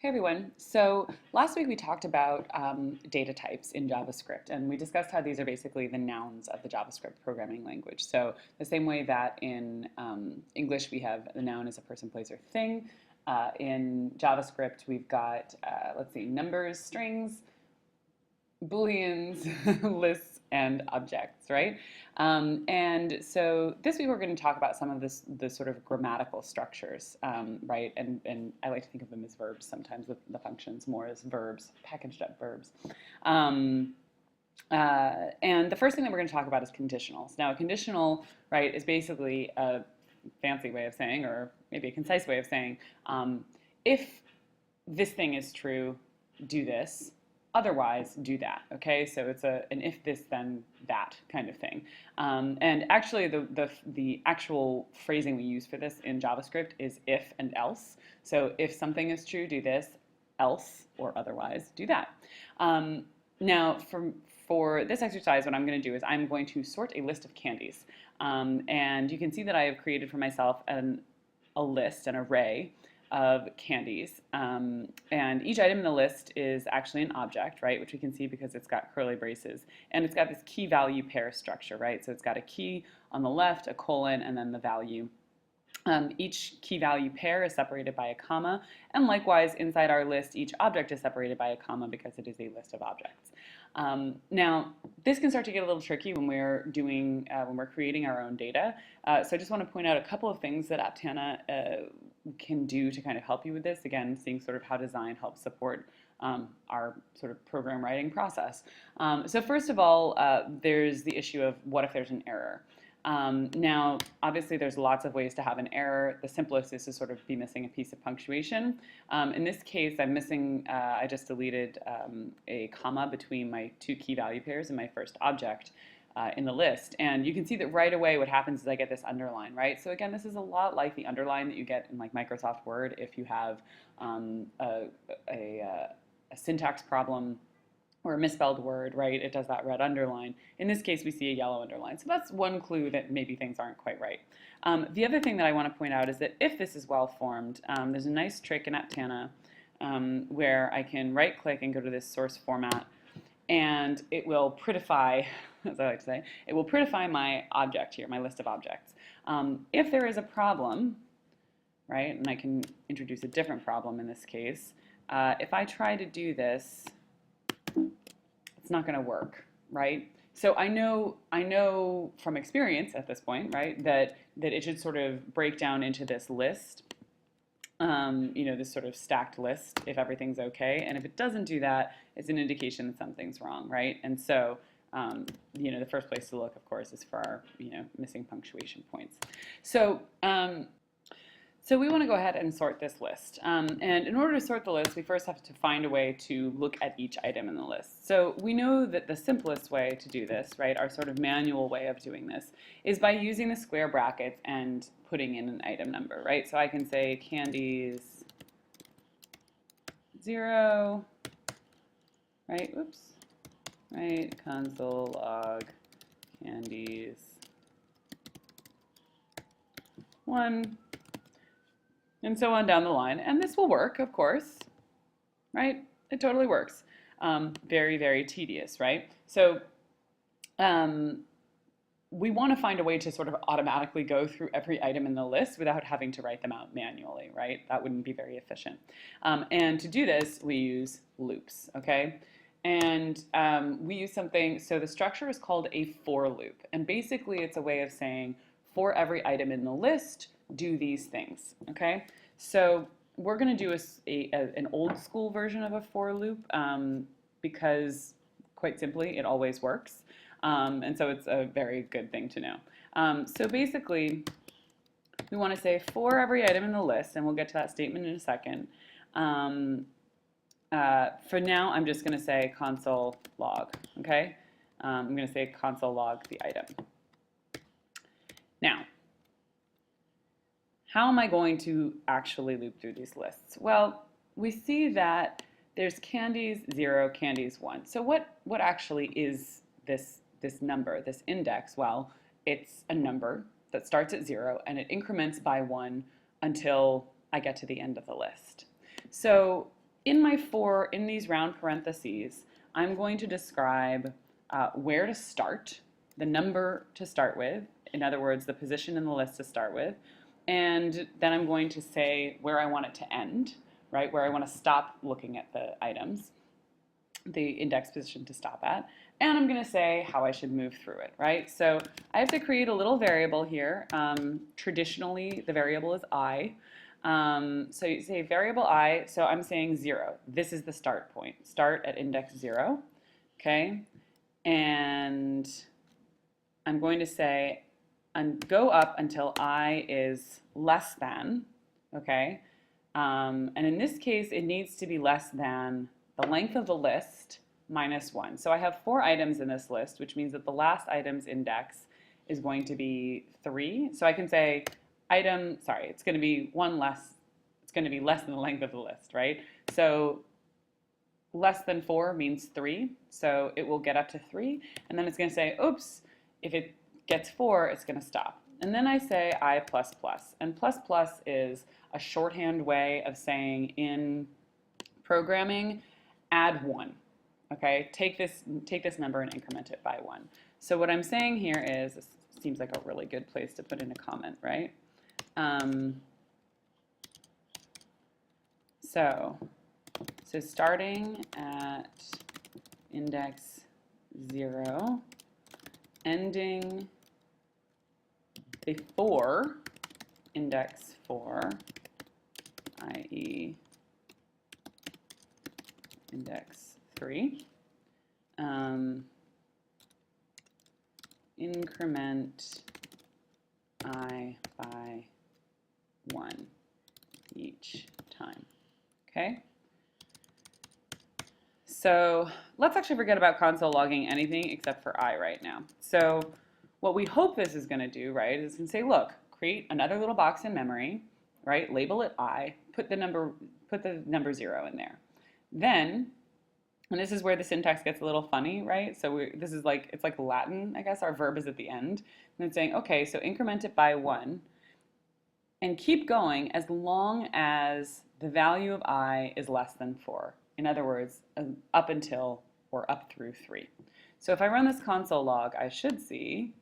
Hey everyone. So last week we talked about data types in JavaScript, and we discussed how these are basically the nouns of the JavaScript programming language. So the same way that in English we have the noun as a person, place, or thing, in JavaScript we've got, let's see, numbers, strings, booleans, lists, and objects, right? And so this week we're going to talk about some of the sort of grammatical structures, right? And I like to think of them as verbs sometimes, with the functions more as verbs, packaged up verbs. And the first thing that we're going to talk about is conditionals. Now, a conditional, right, is basically a fancy way of saying, or maybe a concise way of saying, if this thing is true, do this. Otherwise, do that. Okay, so it's an if this then that kind of thing. And actually, the actual phrasing we use for this in JavaScript is if and else. So if something is true, do this. Else or otherwise, do that. Now, for this exercise, what I'm going to do is I'm going to sort a list of candies, and you can see that I have created for myself a list, an array of candies, and each item in the list is actually an object, right, which we can see because it's got curly braces, and it's got this key value pair structure, right, so it's got a key on the left, a colon, and then the value. Each key value pair is separated by a comma, and likewise inside our list each object is separated by a comma because it is a list of objects. Now this can start to get a little tricky when we're creating our own data. So I just want to point out a couple of things that Aptana can do to kind of help you with this. Again, seeing sort of how design helps support our sort of program writing process. So first of all, there's the issue of what if there's an error. Now, obviously, there's lots of ways to have an error. The simplest is to sort of be missing a piece of punctuation. In this case, I'm missing, I just deleted a comma between my two key value pairs in my first object in the list. And you can see that right away what happens is I get this underline, right? So again, this is a lot like the underline that you get in like Microsoft Word if you have a syntax problem or a misspelled word, right? It does that red underline. In this case, we see a yellow underline. So that's one clue that maybe things aren't quite right. The other thing that I want to point out is that if this is well formed, there's a nice trick in Aptana where I can right-click and go to this source format, and it will prettify, as I like to say, it will prettify my object here, my list of objects. If there is a problem, right, and I can introduce a different problem in this case, if I try to do this, it's not going to work, right? So I know from experience at this point, right, that it should sort of break down into this list, this sort of stacked list if everything's okay. And if it doesn't do that, it's an indication that something's wrong, right? And so, the first place to look, of course, is for our, missing punctuation points. So, so we want to go ahead and sort this list. And in order to sort the list, we first have to find a way to look at each item in the list. So we know that the simplest way to do this, right, our sort of manual way of doing this, is by using the square brackets and putting in an item number, right? So I can say candies 0, right, oops, right, console log candies 1, and so on down the line. And this will work, of course, right? It totally works. Very, very tedious, right? So we want to find a way to sort of automatically go through every item in the list without having to write them out manually, right? That wouldn't be very efficient. And to do this, we use loops, okay? And we use something, so the structure is called a for loop. And basically it's a way of saying, for every item in the list, do these things, okay? So we're going to do an old school version of a for loop because, quite simply, it always works. And so it's a very good thing to know. So basically, we want to say for every item in the list, and we'll get to that statement in a second. For now, I'm just going to say console log, okay? I'm going to say console log the item. Now, how am I going to actually loop through these lists? Well, we see that there's candies 0, candies 1. So what actually is this number, this index? Well, it's a number that starts at 0 and it increments by 1 until I get to the end of the list. So in in these round parentheses, I'm going to describe where to start, the number to start with, in other words, the position in the list to start with, and then I'm going to say where I want it to end, right, where I want to stop looking at the items, the index position to stop at, and I'm going to say how I should move through it, right? So I have to create a little variable here. Traditionally, the variable is I. So you say variable I, so I'm saying 0. This is the start point. Start at index 0, okay? And I'm going to say, and go up until I is less than, okay? And in this case, it needs to be less than the length of the list minus 1. So I have 4 items in this list, which means that the last item's index is going to be 3. So I can say it's going to be it's going to be less than the length of the list, right? So less than 4 means 3, so it will get up to 3, and then it's going to say, oops, if it gets 4, it's going to stop. And then I say I plus plus, and plus plus is a shorthand way of saying in programming, add 1. Okay, take this number and increment it by 1. So what I'm saying here is, this seems like a really good place to put in a comment, right? So starting at index 0, ending before index 4, i.e. index 3, increment I by 1 each time, okay? So let's actually forget about console logging anything except for I right now. So what we hope this is going to do, right, is going to say, look, create another little box in memory, right, label it I, put the number 0 in there. Then, and this is where the syntax gets a little funny, right? So it's like Latin, I guess. Our verb is at the end. And it's saying, okay, so increment it by 1 and keep going as long as the value of I is less than 4. In other words, up until or up through 3. So if I run this console log, I should see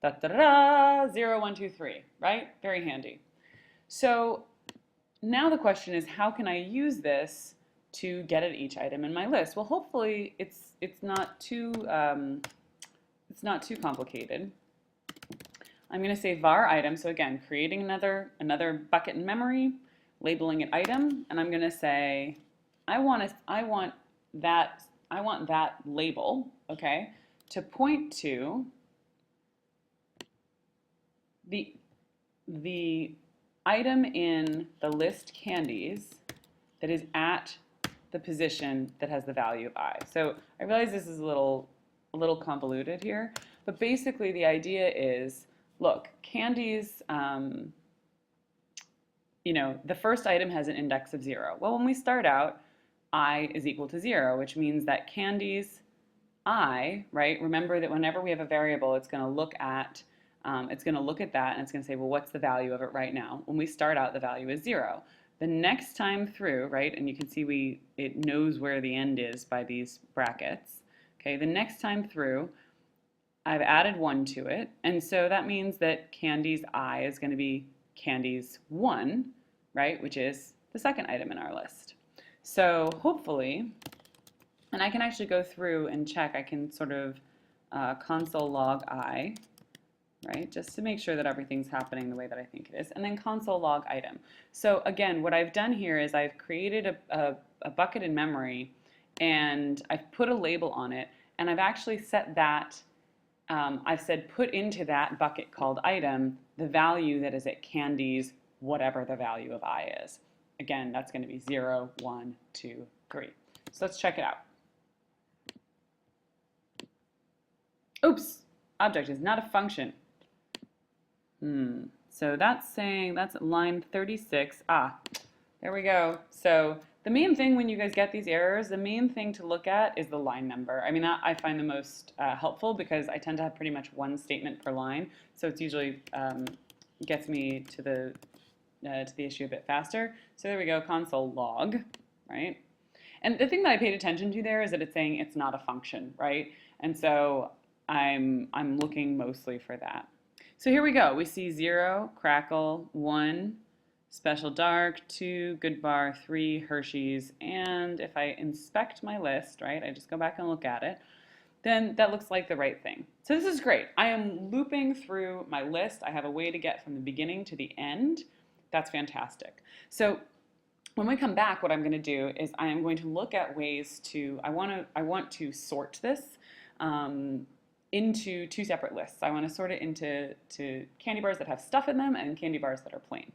0, 1, 2, 3, right? Very handy. So now the question is, how can I use this to get at each item in my list? Well, hopefully it's not too complicated. I'm going to say var item. So again, creating another bucket in memory, labeling it item, and I'm going to say I want that label, okay, to point to the item in the list candies that is at the position that has the value of I. So I realize this is a little convoluted here, but basically the idea is, look, candies, the first item has an index of 0. Well, when we start out, I is equal to 0, which means that candies I, right? Remember that whenever we have a variable, it's going to look at that and it's going to say, well, what's the value of it right now? When we start out, the value is 0. The next time through, right, and you can see it knows where the end is by these brackets. Okay, the next time through, I've added 1 to it, and so that means that candies I is going to be candies 1, right, which is the second item in our list. So hopefully, and I can actually go through and check, I can sort of console log I, right, just to make sure that everything's happening the way that I think it is, and then console log item. So again, what I've done here is I've created a bucket in memory, and I've put a label on it, and I've actually set that, I've said put into that bucket called item the value that is at candies, whatever the value of I is. Again, that's going to be 0, 1, 2, 3. So let's check it out. Oops, object is not a function. So that's saying, that's at line 36. There we go. So the main thing when you guys get these errors, the main thing to look at is the line number. I mean, that I find the most helpful because I tend to have pretty much one statement per line. So it's usually gets me to the issue a bit faster. So there we go, console log. right? And the thing that I paid attention to there is that it's saying it's not a function, right? And so I'm looking mostly for that. So here we go. We see 0, Crackle, 1, Special Dark, 2, Good Bar, 3, Hershey's, and if I inspect my list, right, I just go back and look at it, then that looks like the right thing. So this is great. I am looping through my list. I have a way to get from the beginning to the end. That's fantastic. So when we come back, what I'm going to do is I am going to look at ways to, I want to sort this into two separate lists. I want to sort it into candy bars that have stuff in them and candy bars that are plain,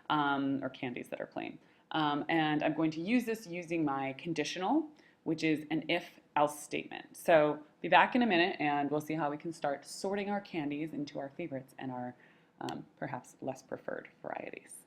or candies that are plain. And I'm going to use this using my conditional, which is an if-else statement. So be back in a minute and we'll see how we can start sorting our candies into our favorites and our perhaps less preferred varieties.